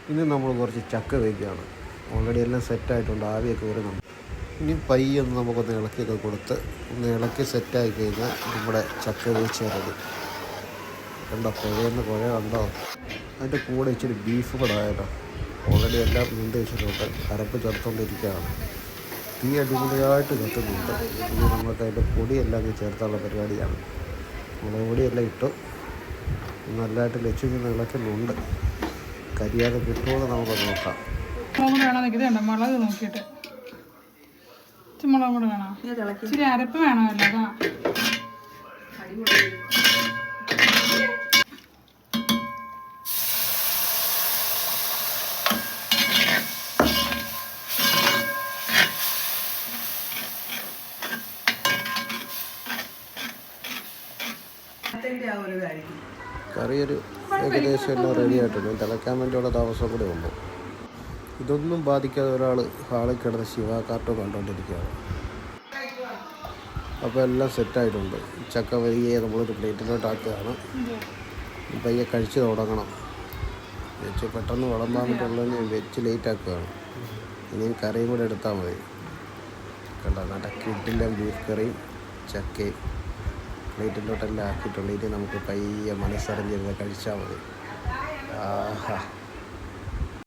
ഇനി നമ്മൾ കുറച്ച് ചക്ക വയ്ക്കുകയാണ്. ഓൾറെഡി എല്ലാം സെറ്റായിട്ടുണ്ട്, ആവിയൊക്കെ വരുന്നുണ്ട്. ഇനി പയ്യൊന്ന് നമുക്കൊന്ന് ഇളക്കിയൊക്കെ കൊടുത്ത് ഒന്ന് ഇളക്കി സെറ്റായി കഴിഞ്ഞാൽ നമ്മുടെ ചക്ക വേവിച്ച് റെഡി. കണ്ടോ, കുഴയുന്ന കുഴ കണ്ടോ? അതിൻ്റെ കൂടെ ഇച്ചിരി ബീഫ് കൂടെ ആയല്ലോ. ഓൾറെഡി എല്ലാം നീണ്ട് വെച്ചിട്ടുണ്ട്, അരപ്പ് ചേർത്തുകൊണ്ടിരിക്കുകയാണ്. തീ അടിപൊളിയായിട്ട് കത്തുന്നുണ്ട്. ഇനി നമുക്ക് അതിൻ്റെ പൊടിയെല്ലാം ചേർത്തുള്ള പരിപാടിയാണ്. മുളക് പൊടിയെല്ലാം ഇട്ട് നല്ലതായിട്ട് ലക്ഷ്യം ഇളക്കുന്നുണ്ട്. കരിയാതെ കിട്ടുമെന്ന് നമുക്ക് നോക്കാം. മുളക് നോക്കിയിട്ട് മുളകും കൂടെ വേണം, ഇച്ചിരി അരപ്പ് വേണമല്ലോ. അതാ കറി ഒരു ഏകദേശം എല്ലാം റെഡി ആയിട്ടുണ്ട്. തിളയ്ക്കാൻ വേണ്ടിയുള്ള താമസം കൂടെ ഉണ്ട്. ഇതൊന്നും ബാധിക്കാതെ ഒരാൾ ഹാളിൽ കിടന്ന് ശിവ കാർട്ടൂൺ കണ്ടുകൊണ്ടിരിക്കുകയാണ്. അപ്പോൾ എല്ലാം സെറ്റായിട്ടുണ്ട്. ചക്ക വരികയെ നമ്മളൊരു പ്ലേറ്റിലോട്ട് ആക്കുകയാണ്. പയ്യെ കഴിച്ച് തുടങ്ങണം. വെച്ച് പെട്ടെന്ന് വിളമ്പാൻ പറ്റുള്ളതിന് വെച്ച് ലേറ്റ് ആക്കുകയാണ്. ഇനിയും കറിയും കൂടെ എടുത്താൽ മതി. കണ്ടോ, നല്ല കിഡിലെ ബീഫ് കറിയും ചക്കയും പ്ലേറ്റിലോട്ടെല്ലാം ആക്കിയിട്ടുണ്ട്. ഇനി നമുക്ക് പയ്യെ മനസ്സറിഞ്ഞിരുന്ന് കഴിച്ചാൽ മതി. ആഹാ.